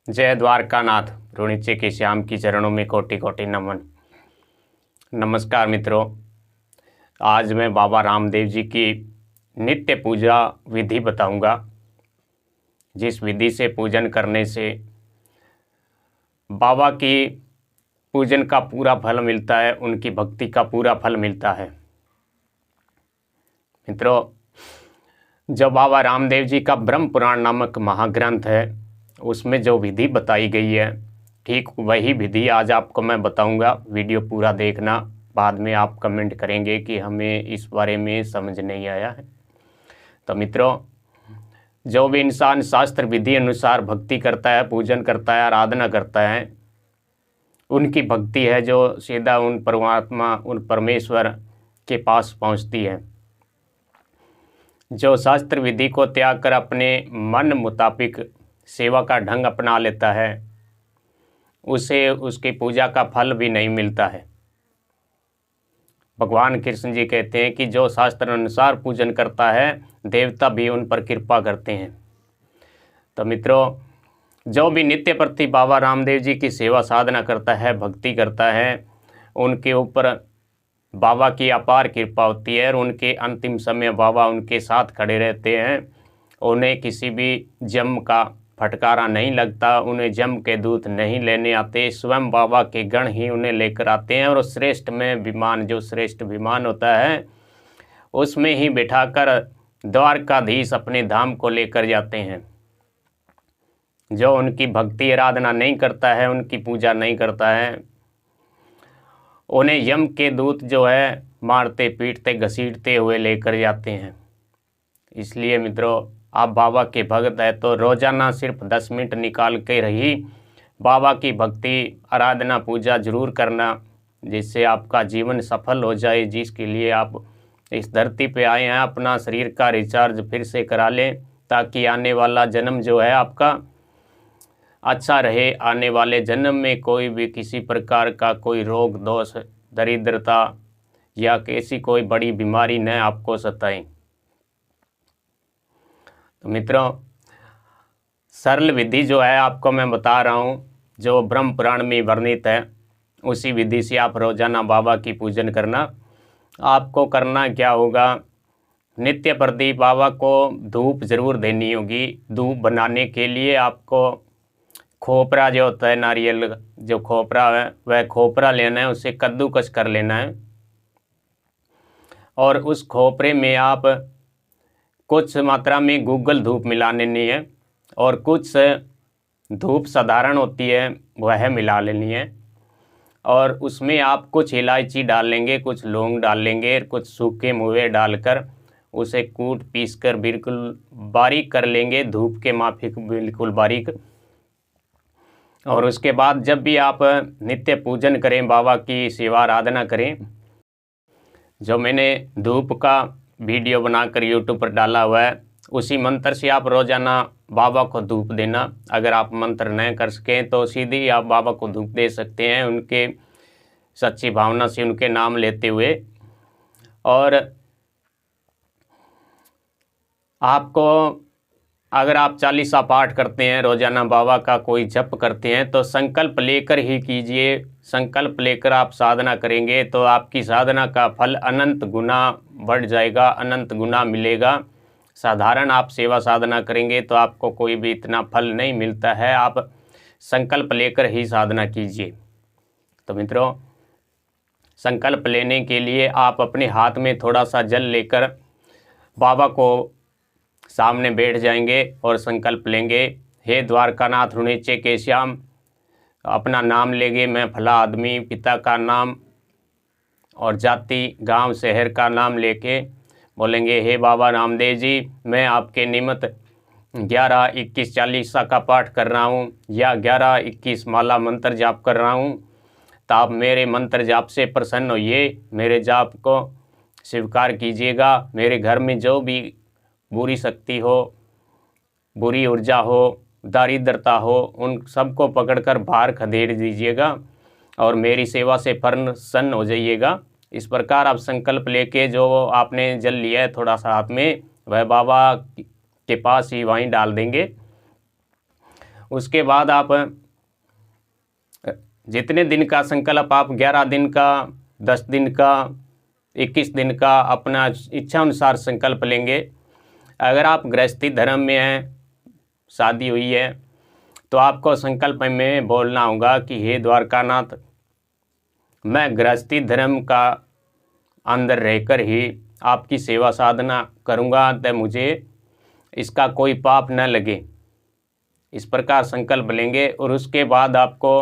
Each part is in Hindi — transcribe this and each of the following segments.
जय द्वारकानाथ। नीचे के श्याम की चरणों में कोटि कोटि नमन। नमस्कार मित्रों, आज मैं बाबा रामदेव जी की नित्य पूजा विधि बताऊंगा, जिस विधि से पूजन करने से बाबा की पूजन का पूरा फल मिलता है, उनकी भक्ति का पूरा फल मिलता है। मित्रों, जो बाबा रामदेव जी का ब्रह्म पुराण नामक महाग्रंथ है, उसमें जो विधि बताई गई है, ठीक वही विधि आज आपको मैं बताऊंगा। वीडियो पूरा देखना, बाद में आप कमेंट करेंगे कि हमें इस बारे में समझ नहीं आया है। तो मित्रों, जो भी इंसान शास्त्र विधि अनुसार भक्ति करता है, पूजन करता है, आराधना करता है, उनकी भक्ति है जो सीधा उन परमात्मा, उन परमेश्वर के पास पहुंचती है। जो शास्त्र विधि को त्याग कर अपने मन मुताबिक सेवा का ढंग अपना लेता है, उसे उसकी पूजा का फल भी नहीं मिलता है। भगवान कृष्ण जी कहते हैं कि जो शास्त्र अनुसार पूजन करता है, देवता भी उन पर कृपा करते हैं। तो मित्रों, जो भी नित्य प्रति बाबा रामदेव जी की सेवा साधना करता है, भक्ति करता है, उनके ऊपर बाबा की अपार कृपा होती है और उनके अंतिम समय बाबा उनके साथ खड़े रहते हैं। उन्हें किसी भी जम का फटकारा नहीं लगता, उन्हें जम के दूत नहीं लेने आते, स्वयं बाबा के गण ही उन्हें लेकर आते हैं और श्रेष्ठ में विमान, जो श्रेष्ठ विमान होता है, उसमें ही बिठाकर द्वारकाधीश अपने धाम को लेकर जाते हैं। जो उनकी भक्ति आराधना नहीं करता है, उनकी पूजा नहीं करता है, उन्हें यम के दूत जो है मारते पीटते घसीटते हुए लेकर जाते हैं। इसलिए मित्रों, आप बाबा के भक्त है तो रोज़ाना सिर्फ 10 मिनट निकाल के रही बाबा की भक्ति आराधना पूजा जरूर करना, जिससे आपका जीवन सफल हो जाए। जिसके लिए आप इस धरती पे आए हैं, अपना शरीर का रिचार्ज फिर से करा लें, ताकि आने वाला जन्म जो है आपका अच्छा रहे। आने वाले जन्म में कोई भी किसी प्रकार का कोई रोग दोष, दरिद्रता या कैसी कोई बड़ी बीमारी न आपको सताए। तो मित्रों, सरल विधि जो है आपको मैं बता रहा हूँ, जो ब्रह्म पुराण में वर्णित है, उसी विधि से आप रोजाना बाबा की पूजन करना। आपको करना क्या होगा, नित्य प्रति बाबा को धूप जरूर देनी होगी। धूप बनाने के लिए आपको खोपरा जो होता है, नारियल जो खोपरा है, वह खोपरा लेना है, उसे कद्दूकस कर लेना है और उस खोपरे में आप कुछ मात्रा में गूगल धूप मिला लेनी है और कुछ धूप साधारण होती है वह मिला लेनी है। और उसमें आप कुछ इलायची डाल लेंगे, कुछ लौंग डाल लेंगे, कुछ सूखे मेवे डालकर उसे कूट पीस कर बिल्कुल बारीक कर लेंगे, धूप के माफिक बिल्कुल बारीक। और उसके बाद जब भी आप नित्य पूजन करें, बाबा की सेवा आराधना करें, जो मैंने धूप का वीडियो बनाकर यूट्यूब पर डाला हुआ है, उसी मंत्र से आप रोज़ाना बाबा को धूप देना। अगर आप मंत्र न कर सकें तो सीधी आप बाबा को धूप दे सकते हैं, उनके सच्ची भावना से उनके नाम लेते हुए। और आपको, अगर आप 40 पाठ करते हैं, रोज़ाना बाबा का कोई जप करते हैं, तो संकल्प लेकर ही कीजिए। संकल्प लेकर आप साधना करेंगे तो आपकी साधना का फल अनंत गुना बढ़ जाएगा, अनंत गुना मिलेगा। साधारण आप सेवा साधना करेंगे तो आपको कोई भी इतना फल नहीं मिलता है। आप संकल्प लेकर ही साधना कीजिए। तो मित्रों, संकल्प लेने के लिए आप अपने हाथ में थोड़ा सा जल लेकर बाबा को सामने बैठ जाएंगे और संकल्प लेंगे, हे द्वारकानाथ नीचे के श्याम, अपना नाम लेंगे। मैं फला आदमी, पिता का नाम और जाति, गांव, शहर का नाम लेके बोलेंगे, हे बाबा रामदेव जी, मैं आपके निमित्त 11, 21, 40 का पाठ कर रहा हूँ या 11, 21 माला मंत्र जाप कर रहा हूँ। तो आप मेरे मंत्र जाप से प्रसन्न होइए, मेरे जाप को स्वीकार कीजिएगा। मेरे घर में जो भी बुरी शक्ति हो, बुरी ऊर्जा हो, दारिद्रता हो, उन सबको पकड़कर बाहर खदेड़ दीजिएगा और मेरी सेवा से प्रसन्न हो जाइएगा। इस प्रकार आप संकल्प लेके जो आपने जल लिया है थोड़ा सा हाथ में, वह बाबा के पास ही वहीं डाल देंगे। उसके बाद आप जितने दिन का संकल्प आप 11 दिन का, 10 दिन का, 21 दिन का अपना इच्छा अनुसार संकल्प लेंगे। अगर आप गृहस्थी धर्म में हैं, शादी हुई है, तो आपको संकल्प में बोलना होगा कि हे द्वारकानाथ, मैं गृहस्थी धर्म का अंदर रहकर ही आपकी सेवा साधना करूँगा, तो मुझे इसका कोई पाप न लगे। इस प्रकार संकल्प लेंगे और उसके बाद आपको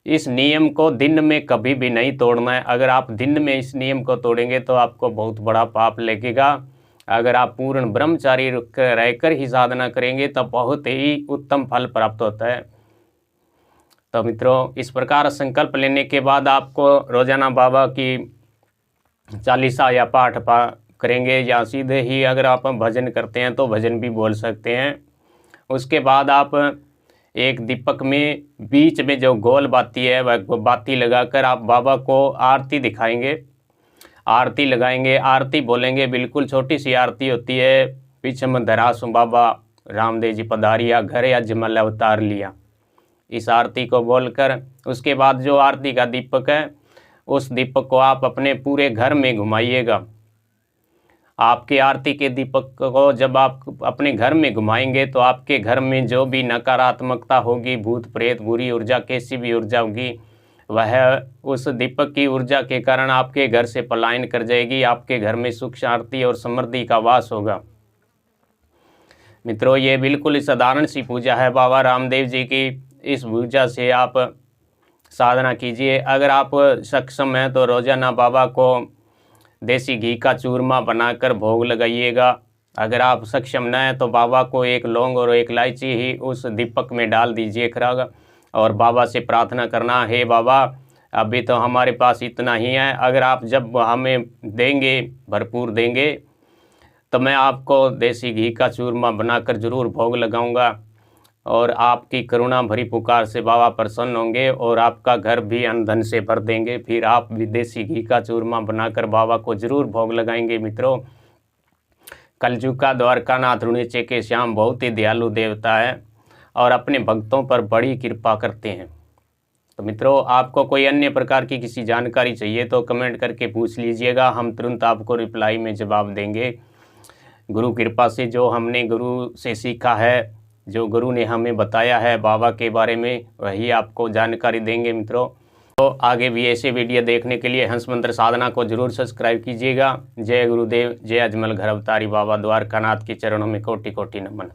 इस नियम को दिन में कभी भी नहीं तोड़ना है। अगर आप दिन में इस नियम को तोड़ेंगे तो आपको बहुत बड़ा पाप लगेगा। अगर आप पूर्ण ब्रह्मचारी रहकर ही साधना करेंगे तो बहुत ही उत्तम फल प्राप्त होता है। तो मित्रों, इस प्रकार संकल्प लेने के बाद आपको रोजाना बाबा की चालीसा या पाठ करेंगे, या सीधे ही अगर आप भजन करते हैं तो भजन भी बोल सकते हैं। उसके बाद आप एक दीपक में बीच में जो गोल बाती है वह बाती लगाकर आप बाबा को आरती दिखाएंगे, आरती लगाएंगे, आरती बोलेंगे। बिल्कुल छोटी सी आरती होती है, पीछे में धरासु बाबा रामदेव जी पधारिया, घर अजमल अवतार लिया। इस आरती को बोलकर उसके बाद जो आरती का दीपक है उस दीपक को आप अपने पूरे घर में घुमाइएगा। आपके आरती के दीपक को जब आप अपने घर में घुमाएंगे तो आपके घर में जो भी नकारात्मकता होगी, भूत प्रेत, बुरी ऊर्जा, कैसी भी ऊर्जा होगी, वह उस दीपक की ऊर्जा के कारण आपके घर से पलायन कर जाएगी। आपके घर में सुख शांति और समृद्धि का वास होगा। मित्रों, ये बिल्कुल साधारण सी पूजा है बाबा रामदेव जी की। इस पूजा से आप साधना कीजिए। अगर आप सक्षम हैं तो रोजाना बाबा को देसी घी का चूरमा बनाकर भोग लगाइएगा। अगर आप सक्षम न हैं तो बाबा को एक लौंग और एक इलायची ही उस दीपक में डाल दीजिए खराग, और बाबा से प्रार्थना करना, हे बाबा अभी तो हमारे पास इतना ही है, अगर आप जब हमें देंगे, भरपूर देंगे, तो मैं आपको देसी घी का चूरमा बनाकर ज़रूर भोग लगाऊंगा। और आपकी करुणा भरी पुकार से बाबा प्रसन्न होंगे और आपका घर भी अन्न धन से भर देंगे। फिर आप भी देसी घी का चूरमा बनाकर बाबा को जरूर भोग लगाएंगे। मित्रों, कलयुग का द्वारकानाथ ऋणिचे के श्याम बहुत ही दयालु देवता है और अपने भक्तों पर बड़ी कृपा करते हैं। तो मित्रों, आपको कोई अन्य प्रकार की किसी जानकारी चाहिए तो कमेंट करके पूछ लीजिएगा, हम तुरंत आपको रिप्लाई में जवाब देंगे। गुरु कृपा से जो हमने गुरु से सीखा है, जो गुरु ने हमें बताया है बाबा के बारे में, वही आपको जानकारी देंगे। मित्रों, तो आगे भी ऐसे वीडियो देखने के लिए हंस मंत्र साधना को जरूर सब्सक्राइब कीजिएगा। जय गुरुदेव, जय अजमल घर अवतारी बाबा द्वारकानाथ के चरणों में कोटि कोटि नमन।